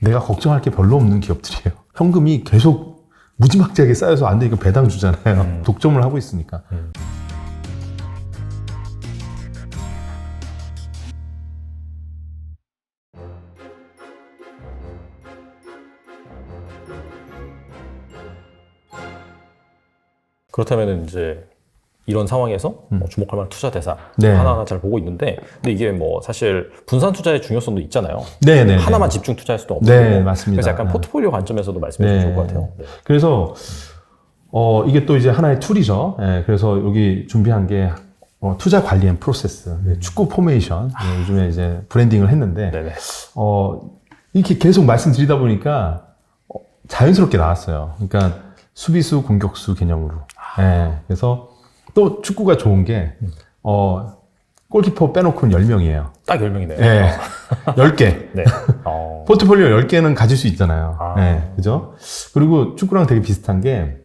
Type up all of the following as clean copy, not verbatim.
내가 걱정할 게 별로 없는 기업들이에요. 현금이 계속 무지막지하게 쌓여서 안 되니까 배당 주잖아요. 독점을 하고 있으니까. 그렇다면 이제 이런 상황에서 뭐 주목할 만한 투자 대상 네. 하나하나 잘 보고 있는데, 근데 이게 뭐 사실 분산 투자의 중요성도 있잖아요. 네네. 하나만 집중 투자할 수도 없고. 네, 맞습니다. 그래서 약간 포트폴리오 관점에서도 말씀해 주시면 좋을 것 같아요. 네. 그래서 이게 또 이제 하나의 툴이죠. 그래서 여기 준비한 게 투자 관리 앤 프로세스, 축구 포메이션. 요즘에 이제 브랜딩을 했는데 네네. 이렇게 계속 말씀드리다 보니까 자연스럽게 나왔어요. 그러니까 수비수, 공격수 개념으로. 그래서 또 축구가 좋은 게 골키퍼 빼놓고는 10명이에요. 딱 10명이네요. 10개. 네. 포트폴리오 10개는 가질 수 있잖아요. 아. 그죠? 그리고 축구랑 되게 비슷한 게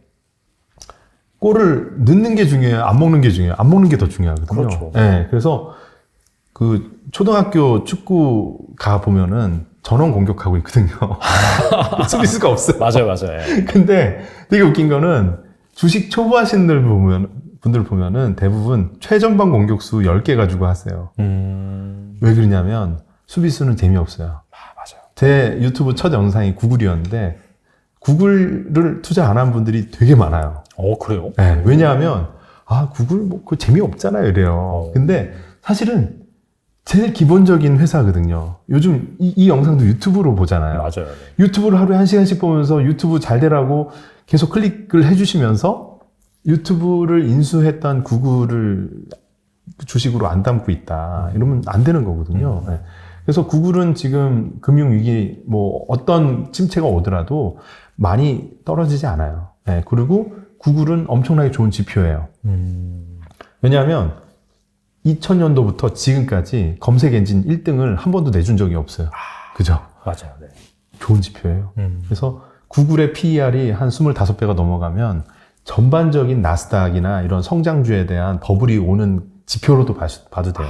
골을 넣는 게 중요해요? 안 먹는 게 중요해요? 안 먹는 게 더 중요하거든요. 그렇죠. 그래서 그 초등학교 축구 가 보면은 전원 공격하고 있거든요. 수비수가 없어요. 맞아요. 근데 되게 웃긴 거는 주식 초보 하시는 분들 보면은 대부분 최전방 공격수 10개 가지고 하세요. 왜 그러냐면 수비수는 재미없어요. 맞아요. 제 유튜브 첫 영상이 구글이었는데 구글을 투자 안 한 분들이 되게 많아요. 그래요? 왜냐하면 구글 뭐 그 재미없잖아요 이래요. 근데 사실은 제일 기본적인 회사거든요. 요즘 이 영상도 유튜브로 보잖아요. 맞아요. 네. 유튜브를 하루에 1시간씩 보면서 유튜브 잘 되라고 계속 클릭을 해주시면서 유튜브를 인수했던 구글을 주식으로 안 담고 있다. 이러면 안 되는 거거든요. 그래서 구글은 지금 금융위기 뭐 어떤 침체가 오더라도 많이 떨어지지 않아요. 그리고 구글은 엄청나게 좋은 지표예요. 왜냐하면 2000년도부터 지금까지 검색 엔진 1등을 한 번도 내준 적이 없어요. 그죠? 맞아요. 네. 좋은 지표예요. 그래서 구글의 PER이 한 25배가 넘어가면 전반적인 나스닥이나 이런 성장주에 대한 버블이 오는 지표로도 봐도 돼요.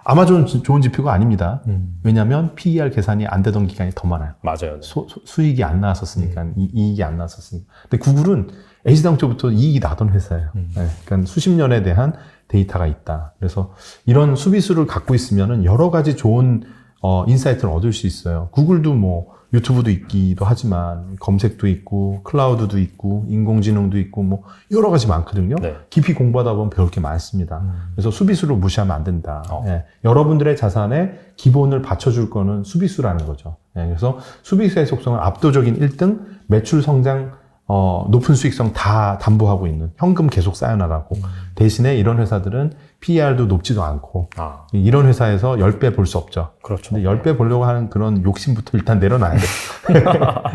아마존은 좋은 지표가 아닙니다. 왜냐하면 PER 계산이 안 되던 기간이 더 많아요. 맞아요. 네. 수익이 안 나왔었으니까, 이익이 안 나왔었으니까. 근데 구글은 애시당초부터 이익이 나던 회사예요. 그러니까 수십 년에 대한 데이터가 있다. 그래서 이런 수비수를 갖고 있으면은 여러 가지 좋은 인사이트를 얻을 수 있어요. 구글도 뭐 유튜브도 있기도 하지만 검색도 있고 클라우드도 있고 인공지능도 있고 뭐 여러 가지 많거든요. 네. 깊이 공부하다 보면 배울 게 많습니다. 그래서 수비수를 무시하면 안 된다. 여러분들의 자산에 기본을 받쳐줄 거는 수비수라는 거죠. 그래서 수비수의 속성은 압도적인 1등, 매출 성장, 높은 수익성 다 담보하고 있는, 현금 계속 쌓여나가고, 대신에 이런 회사들은 PER도 높지도 않고, 이런 회사에서 10배 볼 수 없죠. 그렇죠. 근데 10배 보려고 하는 그런 욕심부터 일단 내려놔야 돼.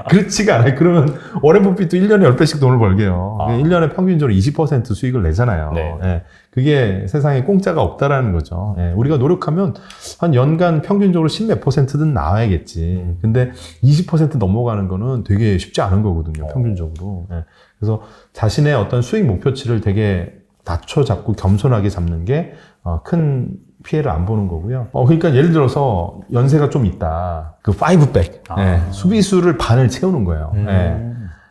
그렇지가 않아요. 그러면 워렌 버핏도 1년에 10배씩 돈을 벌게요. 1년에 평균적으로 20% 수익을 내잖아요. 네. 그게 세상에 공짜가 없다라는 거죠. 우리가 노력하면 한 연간 평균적으로 10몇 %는 나와야겠지. 근데 20% 넘어가는 거는 되게 쉽지 않은 거거든요. 평균적으로. 그래서 자신의 어떤 수익 목표치를 되게 낮춰 잡고 겸손하게 잡는 게 큰 피해를 안 보는 거고요. 그러니까 예를 들어서 연세가 좀 있다. 그 5백. 수비수를 반을 채우는 거예요.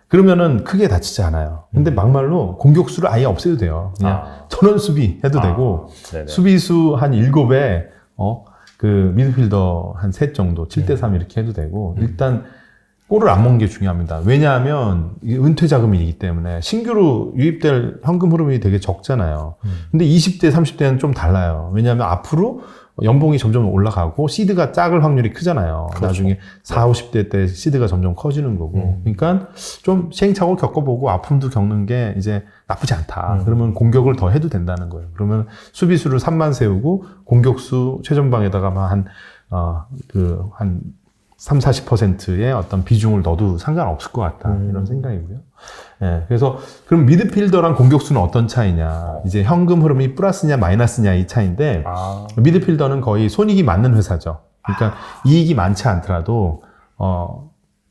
그러면은 크게 다치지 않아요. 근데 막말로 공격수를 아예 없애도 돼요. 그냥 전원 수비 해도 되고, 네네. 수비수 한 7에, 그 미드필더 한 3 정도, 7대3 이렇게 해도 되고, 일단 골을 안 먹는 게 중요합니다. 왜냐하면 이게 은퇴 자금이기 때문에 신규로 유입될 현금 흐름이 되게 적잖아요. 근데 20대, 30대는 좀 달라요. 왜냐하면 앞으로 연봉이 점점 올라가고 시드가 작을 확률이 크잖아요. 그렇죠. 나중에 40, 50대 때 시드가 점점 커지는 거고. 그러니까 좀 시행착오를 겪어보고 아픔도 겪는 게 이제 나쁘지 않다. 그러면 공격을 더 해도 된다는 거예요. 그러면 수비수를 3만 세우고 공격수 최전방에다가 한 3, 40%의 어떤 비중을 넣어도 상관없을 것 같다. 이런 생각이고요. 그래서 그럼 미드필더랑 공격수는 어떤 차이냐. 이제 현금 흐름이 플러스냐 마이너스냐 이 차이인데, 미드필더는 거의 손익이 맞는 회사죠. 그러니까 이익이 많지 않더라도,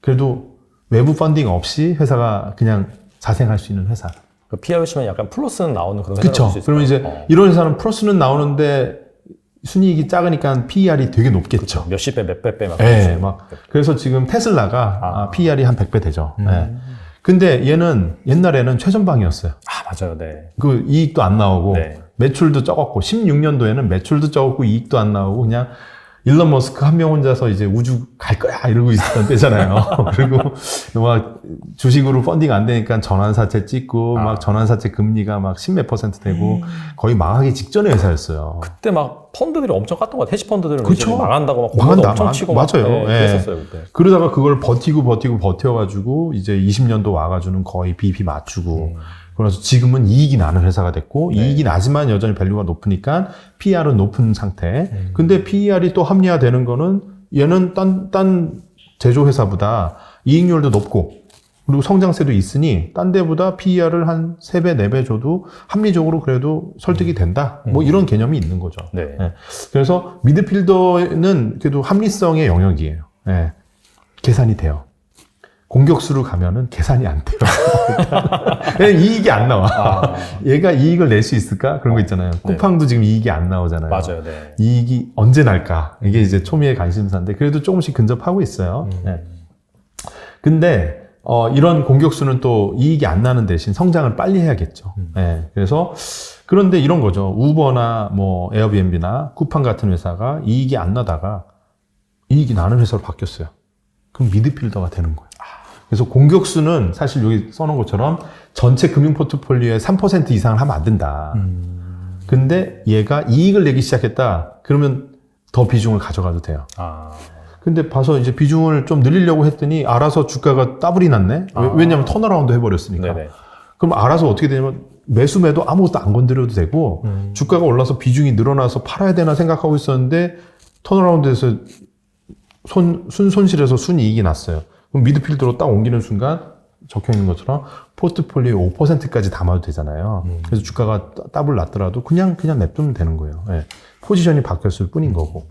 그래도 외부 펀딩 없이 회사가 그냥 자생할 수 있는 회사. 그 PER 치면 약간 플러스는 나오는 그런 회사가 그렇죠. 그러면 이제 이런 회사는 플러스는 나오는데 순이익이 작으니까 PER이 되게 높겠죠. 몇십 배, 몇백 배 막. 네, 막 그래서 지금 테슬라가 PER이 한 100배 되죠. 네. 근데 얘는 옛날에는 최전방이었어요. 맞아요. 네. 그 이익도 안 나오고 네. 매출도 적었고 16년도에는 매출도 적었고 이익도 안 나오고 그냥 일론 머스크 한 명 혼자서 이제 우주 갈 거야 이러고 있었던 때잖아요. 그리고 막 주식으로 펀딩 안 되니까 전환사채 찍고 막 전환사채 금리가 막 10몇 % 되고 거의 망하기 직전의 회사였어요. 그때 막 펀드들이 엄청 깠던 것 같아요. 헤지 펀드들은 그쵸. 이제 망한다고 막 공모도 엄청 치고 막 맞아요. 예. 그랬었어요 그때. 그러다가 그걸 버텨가지고 이제 20년도 와가지고는 거의 BEP 맞추고 그래서 지금은 이익이 나는 회사가 됐고 이익이 나지만 여전히 밸류가 높으니까 PER은 높은 상태. 근데 PER이 또 합리화되는 거는 얘는 딴 제조회사보다 이익률도 높고 그리고 성장세도 있으니 딴 데보다 PER을 한 3배, 4배 줘도 합리적으로 그래도 설득이 된다. 뭐 이런 개념이 있는 거죠. 네. 예. 그래서 미드필더는 그래도 합리성의 영역이에요. 예. 계산이 돼요. 공격수로 가면은 계산이 안 돼요. 이익이 안 나와. 얘가 이익을 낼 수 있을까? 그런 거 있잖아요. 쿠팡도 지금 이익이 안 나오잖아요. 맞아요. 네. 이익이 언제 날까? 이게 이제 초미의 관심사인데 그래도 조금씩 근접하고 있어요. 네. 근데 이런 공격수는 또 이익이 안 나는 대신 성장을 빨리 해야겠죠. 네. 그래서 그런데 이런 거죠. 우버나 뭐 에어비앤비나 쿠팡 같은 회사가 이익이 안 나다가 이익이 나는 회사로 바뀌었어요. 그럼 미드필더가 되는 거예요. 그래서 공격수는 사실 여기 써놓은 것처럼 전체 금융 포트폴리오의 3% 이상을 하면 안 된다. 근데 얘가 이익을 내기 시작했다. 그러면 더 비중을 가져가도 돼요. 근데 봐서 이제 비중을 좀 늘리려고 했더니 알아서 주가가 따블이 났네? 왜냐면 턴어라운드 해버렸으니까. 네네. 그럼 알아서 어떻게 되냐면 매수매도 아무것도 안 건드려도 되고 주가가 올라서 비중이 늘어나서 팔아야 되나 생각하고 있었는데 턴어라운드에서 손실에서 순이익이 났어요. 그럼 미드필더로 딱 옮기는 순간 적혀 있는 것처럼 포트폴리오 5%까지 담아도 되잖아요. 그래서 주가가 더블 났더라도 그냥 냅두면 되는 거예요. 예. 포지션이 바뀌었을 뿐인 거고.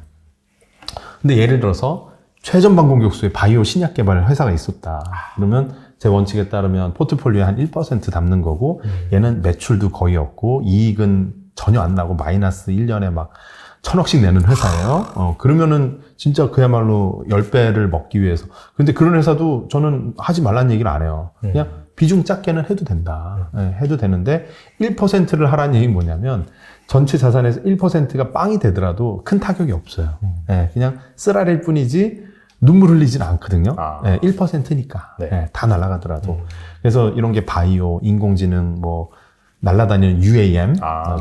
근데 예를 들어서 최전방 공격수의 바이오 신약 개발 회사가 있었다. 그러면 제 원칙에 따르면 포트폴리오에 한 1% 담는 거고 얘는 매출도 거의 없고 이익은 전혀 안 나고 마이너스 1년에 막 1,000억씩 내는 회사예요. 그러면은 진짜 그야말로 10배를 먹기 위해서. 근데 그런 회사도 저는 하지 말라는 얘기를 안 해요. 그냥 비중 작게는 해도 된다. 네, 해도 되는데 1%를 하라는 얘기는 뭐냐면 전체 자산에서 1%가 빵이 되더라도 큰 타격이 없어요. 네, 그냥 쓰라릴 뿐이지 눈물 흘리지는 않거든요. 네, 1%니까. 네. 네, 다 날아가더라도. 그래서 이런 게 바이오, 인공지능, 뭐 날아다니는 UAM,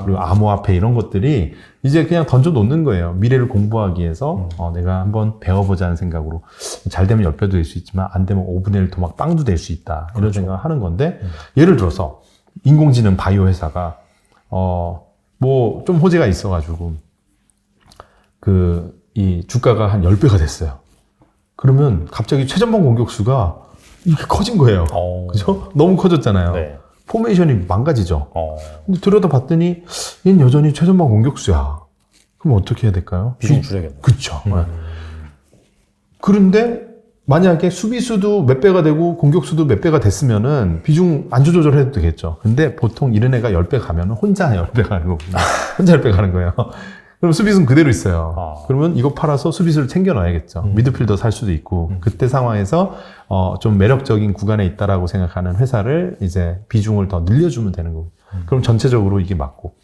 그리고 암호화폐 이런 것들이 이제 그냥 던져 놓는 거예요. 미래를 공부하기 위해서 내가 한번 배워보자는 생각으로. 잘 되면 10배도 될 수 있지만 안 되면 5분의 1 토막 빵도 될 수 있다. 이런 그렇죠. 생각을 하는 건데 예를 들어서 인공지능 바이오 회사가 뭐 좀 호재가 있어가지고 이 주가가 한 10배가 됐어요. 그러면 갑자기 최전방 공격수가 이렇게 커진 거예요. 그죠? 너무 커졌잖아요. 네. 포메이션이 망가지죠. 근데 들여다봤더니 얘는 여전히 최전방 공격수야. 그럼 어떻게 해야 될까요? 비중 줄여야겠네. 그쵸. 그런데 만약에 수비수도 몇 배가 되고 공격수도 몇 배가 됐으면은 비중 안조 조절해도 되겠죠. 근데 보통 이런 애가 10배 가면은 혼자 10배 가는 거구나. 혼자 10배 가는 거예요. 그럼 수비수는 그대로 있어요. 그러면 이거 팔아서 수비수를 챙겨놔야겠죠. 미드필더 살 수도 있고 그때 상황에서 좀 매력적인 구간에 있다라고 생각하는 회사를 이제 비중을 더 늘려주면 되는 거고. 그럼 전체적으로 이게 맞고.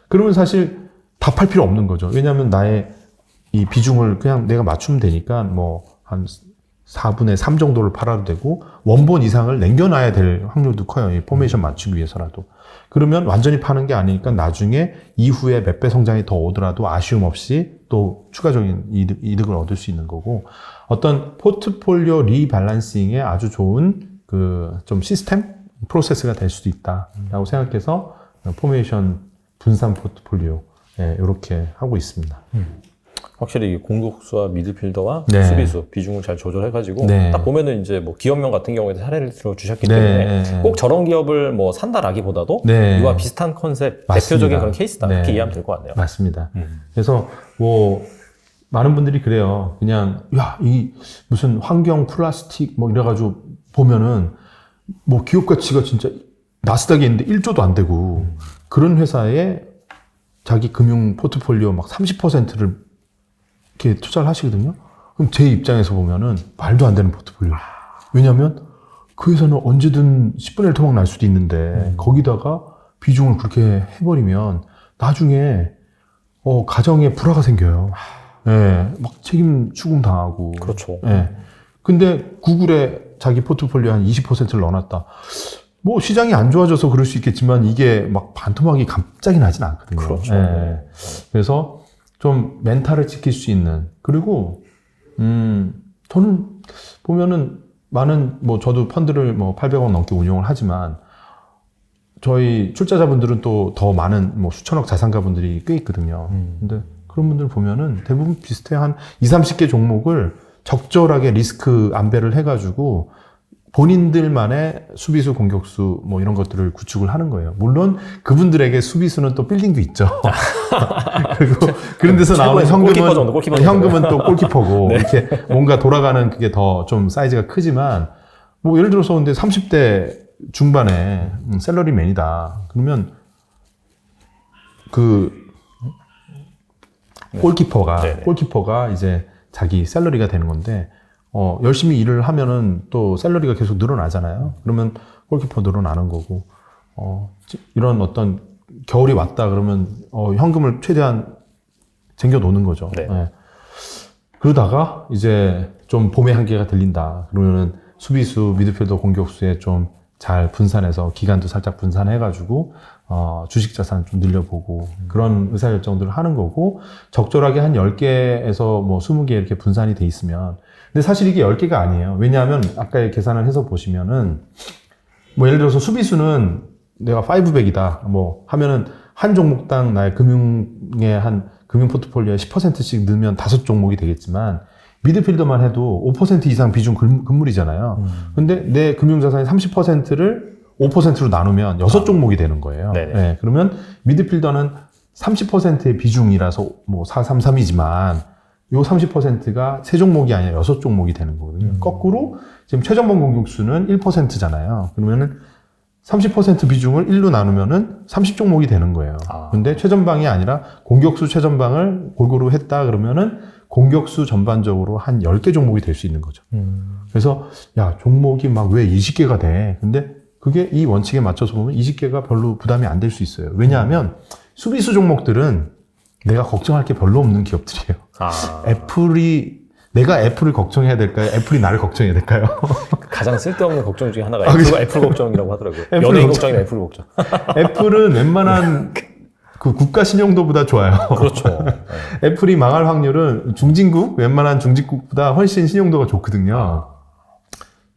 그러면 사실 다 팔 필요 없는 거죠. 왜냐하면 나의 이 비중을 그냥 내가 맞추면 되니까 뭐 한 4분의 3 정도를 팔아도 되고 원본 이상을 남겨놔야 될 확률도 커요. 이 포메이션 맞추기 위해서라도. 그러면 완전히 파는 게 아니니까 나중에 이후에 몇 배 성장이 더 오더라도 아쉬움 없이 또 추가적인 이득을 얻을 수 있는 거고 어떤 포트폴리오 리밸런싱에 아주 좋은 좀 시스템? 프로세스가 될 수도 있다라고 생각해서 포메이션 분산 포트폴리오 이렇게 하고 있습니다. 확실히 공격수와 미드필더와 네. 수비수 비중을 잘 조절해가지고 네. 딱 보면은 이제 뭐 기업명 같은 경우에도 사례를 들어주셨기 네. 때문에 꼭 저런 기업을 뭐 산다라기보다도 네. 이와 비슷한 컨셉 맞습니다. 대표적인 그런 케이스다 이렇게 네. 이해하면 될 것 같네요. 맞습니다. 그래서 뭐 많은 분들이 그래요. 그냥 이 무슨 환경 플라스틱 뭐 이래가지고 보면은 뭐 기업 가치가 진짜 나스닥에 있는데 1조도 안 되고 그런 회사에 자기 금융 포트폴리오 막 30%를 이렇게 투자를 하시거든요. 그럼 제 입장에서 보면은 말도 안 되는 포트폴리오. 왜냐하면 그 회사는 언제든 10분의 1 토막 날 수도 있는데 거기다가 비중을 그렇게 해버리면 나중에 가정에 불화가 생겨요. 예, 막 책임 추궁 당하고. 그렇죠. 예. 근데 구글에 자기 포트폴리오 한 20%를 넣어놨다. 뭐 시장이 안 좋아져서 그럴 수 있겠지만 이게 막 반토막이 갑자기 나진 않거든요. 그렇죠. 예. 그래서 좀 멘탈을 지킬 수 있는. 그리고 저는 보면은 많은 뭐 저도 펀드를 뭐 800억 넘게 운용을 하지만 저희 출자자분들은 또 더 많은 뭐 수천억 자산가분들이 꽤 있거든요. 근데 그런 분들 보면은 대부분 비슷해. 한 20, 30개 종목을 적절하게 리스크 안배를 해가지고 본인들만의 수비수, 공격수 뭐 이런 것들을 구축을 하는 거예요. 물론 그분들에게 수비수는 또 빌딩도 있죠. 그리고 그런 데서 나오는 현금은 또 골키퍼고 네. 이렇게 뭔가 돌아가는 그게 더 좀 사이즈가 크지만 뭐 예를 들어서 근데 30대 중반에 샐러리맨이다. 그러면 그 골키퍼가 이제 자기 샐러리가 되는 건데 열심히 일을 하면은 또 샐러리가 계속 늘어나잖아요. 그러면 골키퍼 늘어나는 거고, 이런 어떤 겨울이 왔다 그러면, 현금을 최대한 쟁겨 놓는 거죠. 네. 예. 그러다가 이제 좀 봄의 한계가 들린다. 그러면은 수비수, 미드필더, 공격수에 좀 잘 분산해서 기간도 살짝 분산해가지고, 주식 자산 좀 늘려보고, 그런 의사결정들을 하는 거고, 적절하게 한 10개에서 뭐 20개 이렇게 분산이 돼 있으면, 근데 사실 이게 10개가 아니에요. 왜냐하면 아까 계산을 해서 보시면은 뭐 예를 들어서 수비수는 내가 500이다 뭐 하면은 한 종목당 나의 금융 포트폴리오에 10%씩 넣으면 5종목이 되겠지만 미드필더만 해도 5% 이상 비중 금물이잖아요. 근데 내 금융자산의 30%를 5%로 나누면 6종목이 되는 거예요. 네, 그러면 미드필더는 30%의 비중이라서 뭐 433이지만 요 30%가 3종목이 아니라 6종목이 되는 거거든요. 거꾸로 지금 최전방 공격수는 1%잖아요. 그러면은 30% 비중을 1로 나누면은 30종목이 되는 거예요. 근데 최전방이 아니라 공격수 최전방을 골고루 했다 그러면은 공격수 전반적으로 한 10개 종목이 될 수 있는 거죠. 그래서 야, 종목이 막 왜 20개가 돼? 근데 그게 이 원칙에 맞춰서 보면 20개가 별로 부담이 안 될 수 있어요. 왜냐하면 수비수 종목들은 내가 걱정할 게 별로 없는 기업들이에요. 내가 애플을 걱정해야 될까요? 애플이 나를 걱정해야 될까요? 가장 쓸데없는 걱정 중에 하나가 애플 걱정이라고 하더라고요. 연예인 걱정이나 애플 걱정. 애플은 웬만한 그 국가 신용도보다 좋아요. 그렇죠. 애플이 망할 확률은 웬만한 중진국보다 훨씬 신용도가 좋거든요.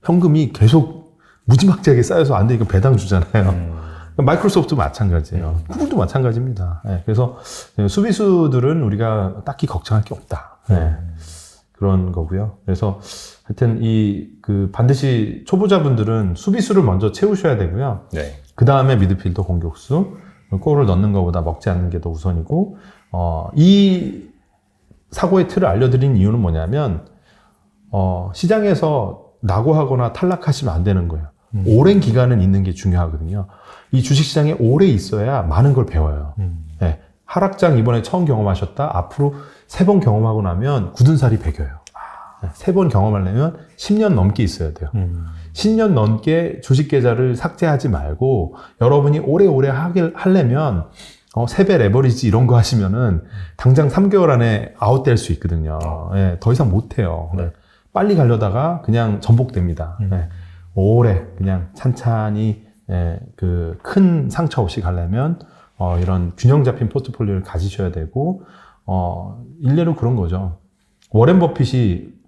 현금이 계속 무지막지하게 쌓여서 안 되니까 배당 주잖아요. 마이크로소프트도 마찬가지예요. 구글도 마찬가지입니다. 네, 그래서 수비수들은 우리가 딱히 걱정할 게 없다. 네, 그런 거고요. 그래서 하여튼 반드시 초보자분들은 수비수를 먼저 채우셔야 되고요. 네. 그 다음에 미드필더, 공격수, 골을 넣는 것보다 먹지 않는 게 더 우선이고, 이 사고의 틀을 알려드린 이유는 뭐냐면, 시장에서 낙오하거나 탈락하시면 안 되는 거예요. 오랜 기간은 있는 게 중요하거든요. 이 주식시장에 오래 있어야 많은 걸 배워요. 네, 하락장 이번에 처음 경험하셨다. 앞으로 3번 경험하고 나면 굳은 살이 배겨요. 3번 경험하려면 10년 넘게 있어야 돼요. 10년 넘게 주식 계좌를 삭제하지 말고 여러분이 오래오래 하려면 3배 레버리지 이런 거 하시면은 당장 3개월 안에 아웃될 수 있거든요. 네, 더 이상 못 해요. 네. 빨리 가려다가 그냥 전복됩니다. 네, 오래 그냥 찬찬히 큰 상처 없이 가려면 이런 균형 잡힌 포트폴리오를 가지셔야 되고 일례로 그런 거죠. 워렌 버핏이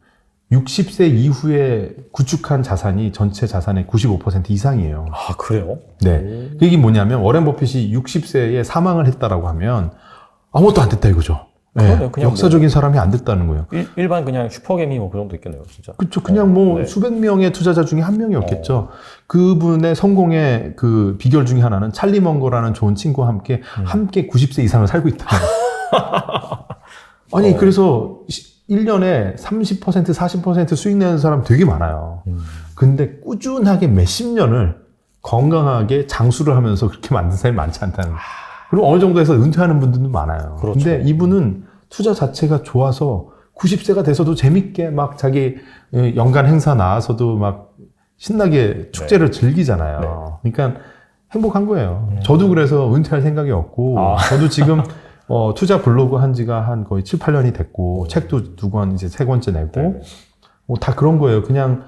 60세 이후에 구축한 자산이 전체 자산의 95% 이상이에요. 아, 그래요? 네. 그게 뭐냐면 워렌 버핏이 60세에 사망을 했다라고 하면 아무것도 안 됐다 이거죠. 네. 그냥 역사적인 사람이 안 됐다는 거예요. 일반 그냥 슈퍼개미 뭐 그 정도 있겠네요, 진짜. 그렇죠. 그냥 수백 명의 투자자 중에 한 명이었겠죠. 그분의 성공의 그 비결 중에 하나는 찰리 먼거라는 좋은 친구와 함께 90세 이상을 살고 있다. 아니, 그래서 1년에 30%, 40% 수익 내는 사람 되게 많아요. 근데 꾸준하게 몇십 년을 건강하게 장수를 하면서 그렇게 만든 사람이 많지 않다는 거예요. 그리고 어느 정도에서 은퇴하는 분들도 많아요. 그렇죠. 근데 이분은 투자 자체가 좋아서 90세가 돼서도 재밌게 막 자기 연간 행사 나와서도 막 신나게 축제를 즐기잖아요. 그러니까 행복한 거예요. 저도 그래서 은퇴할 생각이 없고, 저도 지금 투자 블로그 한 지가 한 거의 7, 8년이 됐고, 책도 2권 이제 3권째 내고, 다 그런 거예요. 그냥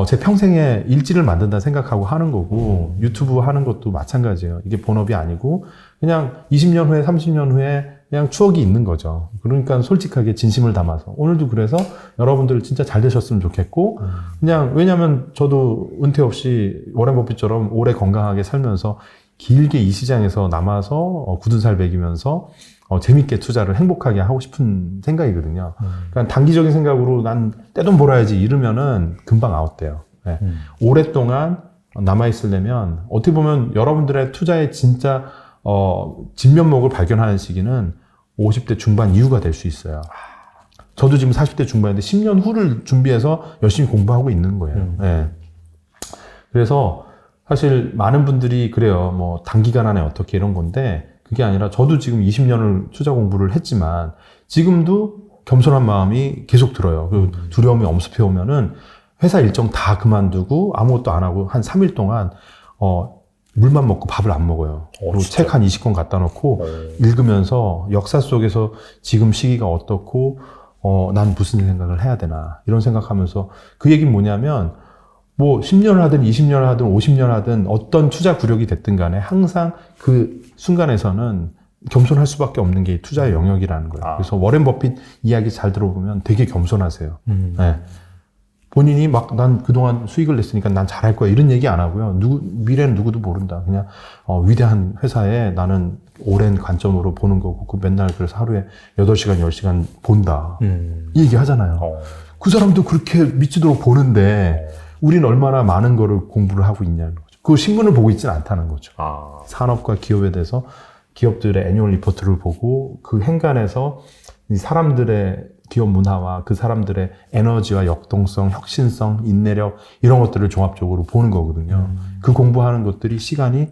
제 평생에 일지를 만든다 생각하고 하는 거고, 유튜브 하는 것도 마찬가지예요. 이게 본업이 아니고, 그냥 20년 후에, 30년 후에 그냥 추억이 있는 거죠. 그러니까 솔직하게 진심을 담아서. 오늘도 그래서 여러분들 진짜 잘 되셨으면 좋겠고, 그냥, 왜냐면 저도 은퇴 없이 워렌 버핏처럼 오래 건강하게 살면서 길게 이 시장에서 남아서 굳은 살 먹이면서 재밌게 투자를 행복하게 하고 싶은 생각이거든요. 그러니까 단기적인 생각으로 난 떼돈 벌어야지 이러면은 금방 아웃돼요. 네. 오랫동안 남아있으려면 어떻게 보면 여러분들의 투자의 진짜 진면목을 발견하는 시기는 50대 중반 이후가 될 수 있어요. 저도 지금 40대 중반인데 10년 후를 준비해서 열심히 공부하고 있는 거예요. 네. 그래서 사실 많은 분들이 그래요. 뭐 단기간 안에 어떻게 이런 건데 그게 아니라 저도 지금 20년을 투자 공부를 했지만 지금도 겸손한 마음이 계속 들어요. 그 두려움이 엄습해 오면은 회사 일정 다 그만두고 아무것도 안 하고 한 3일 동안 물만 먹고 밥을 안 먹어요. 그리고 책 한 20권 갖다 놓고 읽으면서 역사 속에서 지금 시기가 어떻고 난 무슨 생각을 해야 되나 이런 생각하면서 그 얘기는 뭐냐면 뭐 10년을 하든 20년을 하든 50년을 하든 어떤 투자 구력이 됐든 간에 항상 그 순간에서는 겸손할 수밖에 없는 게 투자의 영역이라는 거예요. 그래서 워렌 버핏 이야기 잘 들어보면 되게 겸손하세요. 네. 본인이 막 난 그동안 수익을 냈으니까 난 잘할 거야 이런 얘기 안 하고요. 미래는 누구도 모른다. 그냥 위대한 회사에 나는 오랜 관점으로 보는 거고 그 맨날 그래서 하루에 8시간 10시간 본다. 이 얘기 하잖아요. 그 사람도 그렇게 미치도록 보는데 우린 얼마나 많은 거를 공부를 하고 있냐는 거죠. 그 신문을 보고 있지는 않다는 거죠. 산업과 기업에 대해서 기업들의 애뉴얼 리포트를 보고 그 행간에서 이 사람들의 기업 문화와 그 사람들의 에너지와 역동성, 혁신성, 인내력 이런 것들을 종합적으로 보는 거거든요. 그 공부하는 것들이 시간이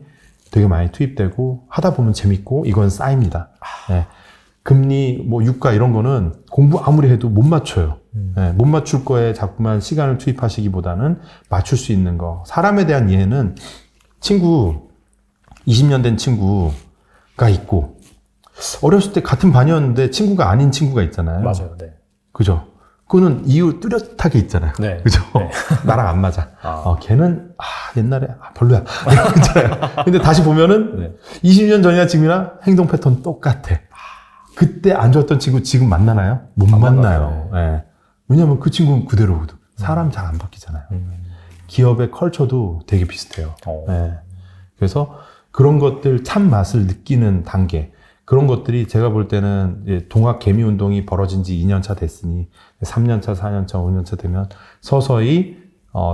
되게 많이 투입되고 하다 보면 재밌고 이건 쌓입니다. 네. 금리, 뭐 유가 이런 거는 공부 아무리 해도 못 맞춰요. 네. 못 맞출 거에 자꾸만 시간을 투입하시기보다는 맞출 수 있는 거. 사람에 대한 이해는 친구, 20년 된 친구가 있고 어렸을 때 같은 반이었는데 친구가 아닌 친구가 있잖아요. 맞아요. 네. 그죠? 그거는 이유 뚜렷하게 있잖아요. 네. 그죠? 네. 나랑 안 맞아. 걔는 옛날에 별로야. 있잖아요. 근데 다시 보면은 20년 전이나 지금이나 행동 패턴 똑같아. 그때 안 좋았던 친구 지금 만나나요? 못 만나요. 네. 왜냐면 그 친구는 그대로거든. 사람 잘 안 바뀌잖아요. 기업의 컬처도 되게 비슷해요. 네. 그래서 그런 것들 참 맛을 느끼는 단계. 그런 것들이 제가 볼 때는 동학 개미 운동이 벌어진 지 2년차 됐으니 3년차, 4년차, 5년차 되면 서서히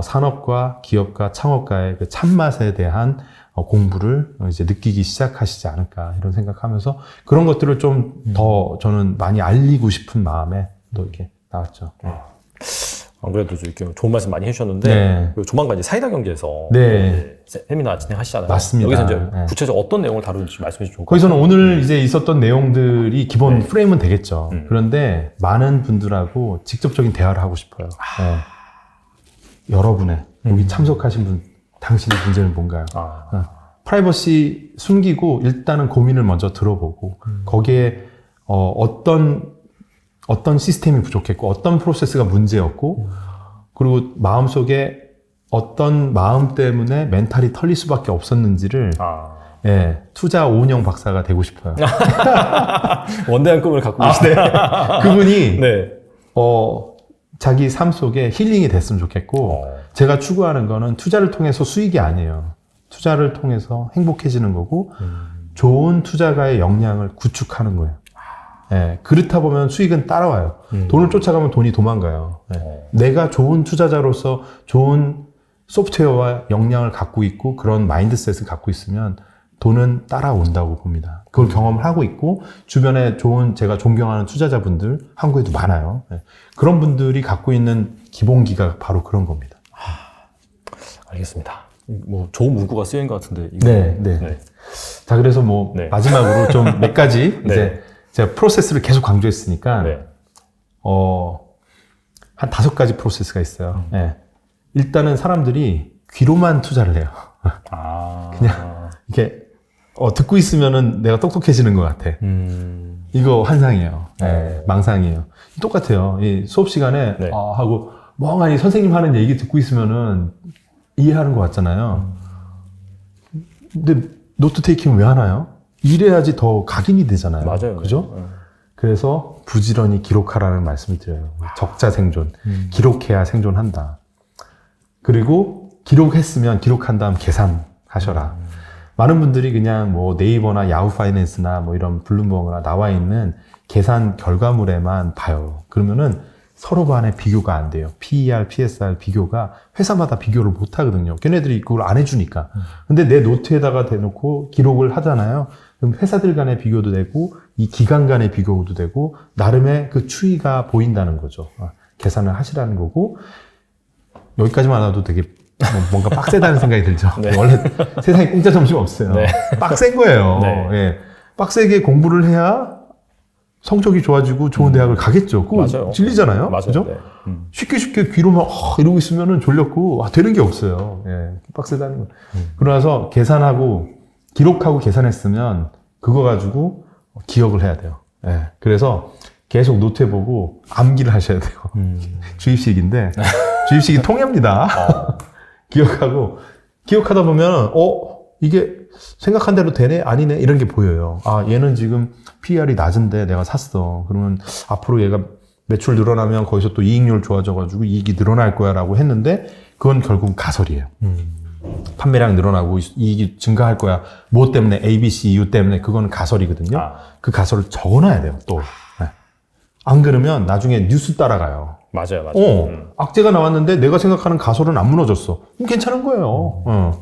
산업과 기업과 창업가의 그 참맛에 대한 공부를 이제 느끼기 시작하시지 않을까 이런 생각하면서 그런 것들을 좀 더 저는 많이 알리고 싶은 마음에 또 이렇게 나왔죠. 안 그래도 이렇게 좋은 말씀 많이 해주셨는데 네. 조만간 이제 사이다 경제에서 네. 세미나 진행하시잖아요. 맞습니다. 여기서 이제 네. 구체적으로 어떤 내용을 다루는지 말씀해 주시면 좋을 것 거기서는 오늘 이제 있었던 내용들이 기본 프레임은 되겠죠. 그런데 많은 분들하고 직접적인 대화를 하고 싶어요. 네. 여러분의 여기 참석하신 분, 당신의 문제는 뭔가요? 프라이버시 숨기고 일단은 고민을 먼저 들어보고 거기에 어떤 시스템이 부족했고 어떤 프로세스가 문제였고 그리고 마음속에 어떤 마음 때문에 멘탈이 털릴 수밖에 없었는지를 투자 오은영 박사가 되고 싶어요. 원대한 꿈을 갖고 계시네. 그분이 네. 자기 삶 속에 힐링이 됐으면 좋겠고 제가 추구하는 거는 투자를 통해서 수익이 아니에요. 투자를 통해서 행복해지는 거고 좋은 투자가의 역량을 구축하는 거예요. 그렇다 보면 수익은 따라와요. 돈을 쫓아가면 돈이 도망가요. 내가 좋은 투자자로서 좋은 소프트웨어와 역량을 갖고 있고 그런 마인드셋을 갖고 있으면 돈은 따라온다고 봅니다. 그걸 경험을 하고 있고 주변에 좋은 제가 존경하는 투자자분들 한국에도 많아요. 그런 분들이 갖고 있는 기본기가 바로 그런 겁니다. 알겠습니다. 뭐 좋은 문구가 쓰인 것 같은데. 이거. 네. 자, 그래서 뭐 네. 마지막으로 좀 몇 가지 네. 이제 제가 프로세스를 계속 강조했으니까 네. 한 5가지 프로세스가 있어요. 예. 일단은 사람들이 귀로만 투자를 해요. 그냥 이렇게 듣고 있으면은 내가 똑똑해지는 것 같아. 이거 환상이에요. 예, 망상이에요. 똑같아요. 이 수업 시간에 네. 하고 멍하니 선생님 하는 얘기 듣고 있으면은 이해하는 것 같잖아요. 근데 노트 테이킹 왜 하나요? 이래야지 더 각인이 되잖아요. 맞아요. 그죠? 그래서 부지런히 기록하라는 말씀을 드려요. 적자 생존. 기록해야 생존한다. 그리고 기록했으면 기록한 다음 계산하셔라. 많은 분들이 그냥 뭐 네이버나 야후 파이낸스나 뭐 이런 블룸버그나 나와 있는 계산 결과물에만 봐요. 그러면은 서로 간에 비교가 안 돼요. PER, PSR 비교가 회사마다 비교를 못 하거든요. 걔네들이 그걸 안 해주니까. 근데 내 노트에다가 대놓고 기록을 하잖아요. 그럼 회사들 간의 비교도 되고 이 기간 간의 비교도 되고 나름의 그 추이가 보인다는 거죠. 계산을 하시라는 거고 여기까지만 와도 되게 뭔가 빡세다는 생각이 들죠. 네. 원래 세상에 공짜 점심 없어요. 네. 빡센 거예요. 네. 예. 빡세게 공부를 해야 성적이 좋아지고 좋은 대학을 가겠죠. 그거 맞아요. 진리잖아요. 맞아요. 그죠? 네. 쉽게 귀로만 이러고 있으면은 졸렸고 되는 게 없어요. 예. 빡세다는 거. 그러나서 계산하고 기록하고 계산했으면 그거 가지고 기억을 해야 돼요. 예. 그래서 계속 노트에 보고 암기를 하셔야 돼요. 주입식인데 주입식이 통합니다. 기억하다 보면 이게 생각한 대로 되네 아니네 이런 게 보여요. 얘는 지금 PER이 낮은데 내가 샀어. 그러면 앞으로 얘가 매출 늘어나면 거기서 또 이익률 좋아져가지고 이익이 늘어날 거야 라고 했는데 그건 결국 가설이에요. 판매량 늘어나고 이익이 증가할 거야. 뭐 때문에 A, B, C 이유 때문에 그건 가설이거든요. 그 가설을 적어놔야 돼요. 또 안 그러면 나중에 뉴스 따라가요. 맞아요. 악재가 나왔는데 내가 생각하는 가설은 안 무너졌어. 그럼 괜찮은 거예요.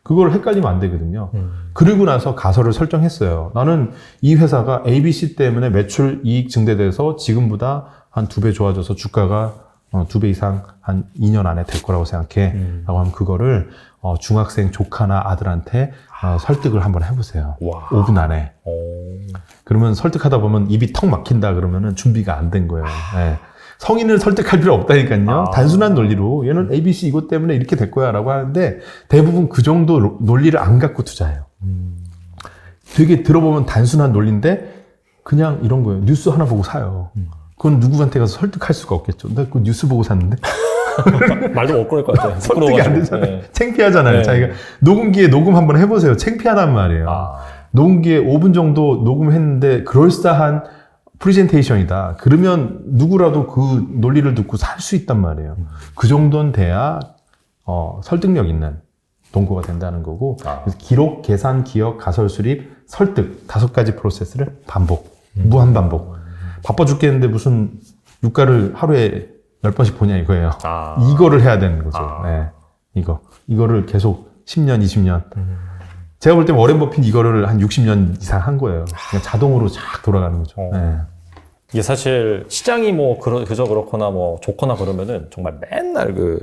그걸 헷갈리면 안 되거든요. 그리고 나서 가설을 설정했어요. 나는 이 회사가 ABC 때문에 매출 이익 증대돼서 지금보다 한 2배 좋아져서 주가가 2배 이상 한 2년 안에 될 거라고 생각해. 라고 하면 그거를 중학생 조카나 아들한테 설득을 한번 해보세요. 와. 5분 안에. 그러면 설득하다 보면 입이 턱 막힌다 그러면은 준비가 안 된 거예요. 네. 성인을 설득할 필요 없다니까요. 단순한 논리로 얘는 ABC 이것 때문에 이렇게 될 거야 라고 하는데 대부분 그 정도 논리를 안 갖고 투자해요. 되게 들어보면 단순한 논리인데 그냥 이런 거예요. 뉴스 하나 보고 사요. 그건 누구한테 가서 설득할 수가 없겠죠. 나 그 뉴스 보고 샀는데 말도 못 끊을 것 같아요. 설득이 안 되잖아요. 네. 창피하잖아요. 네. 자기가 녹음기에 녹음 한번 해보세요. 창피하단 말이에요. 녹음기에 5분 정도 녹음했는데 그럴싸한 프레젠테이션이다. 그러면 누구라도 그 논리를 듣고 살 수 있단 말이에요. 그 정도는 돼야 설득력 있는 동거가 된다는 거고 그래서 기록, 계산, 기억, 가설, 수립, 설득 5가지 프로세스를 반복, 무한 반복. 바빠 죽겠는데 무슨 유가를 하루에 10번씩 보냐 이거예요. 이거를 해야 되는 거죠. 네, 이거를 계속 10년, 20년. 제가 볼 때 워렌 버핏 이거를 한 60년 이상 한 거예요. 그냥 자동으로 쫙 돌아가는 거죠. 네. 이게 사실 시장이 뭐 그저 그렇거나 뭐 좋거나 그러면은 정말 맨날 그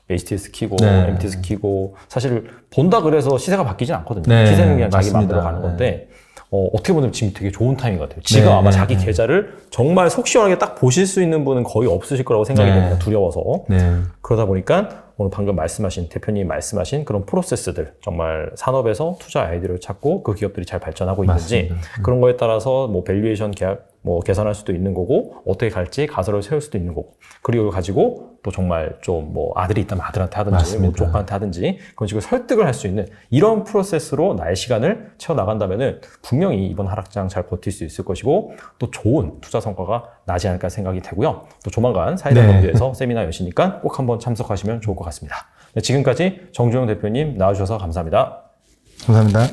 HTS 키고 MTS 키고 사실 본다 그래서 시세가 바뀌진 않거든요. 네, 시세는 그냥 자기 맞습니다. 마음대로 가는 건데 어떻게 보면 지금 되게 좋은 타이밍 같아요. 지금 아마 자기 계좌를 정말 속 시원하게 딱 보실 수 있는 분은 거의 없으실 거라고 생각이 됩니다. 두려워서. 그러다 보니까 오늘 방금 말씀하신 대표님 말씀하신 그런 프로세스들 정말 산업에서 투자 아이디어를 찾고 그 기업들이 잘 발전하고 있는지 맞습니다. 그런 거에 따라서 뭐 밸류에이션 계약 뭐 계산할 수도 있는 거고 어떻게 갈지 가설을 세울 수도 있는 거고 그리고 이걸 가지고 또 정말 좀 뭐 아들이 있다면 아들한테 하든지 맞습니다. 뭐 조카한테 하든지 그런 식으로 설득을 할 수 있는 이런 프로세스로 나의 시간을 채워 나간다면은 분명히 이번 하락장 잘 버틸 수 있을 것이고 또 좋은 투자 성과가 나지 않을까 생각이 되고요. 또 조만간 사이다 펀드에서 세미나 여시니까 꼭 한번 참석하시면 좋을 것 같습니다. 네, 지금까지 정주영 대표님 나와주셔서 감사합니다. 감사합니다.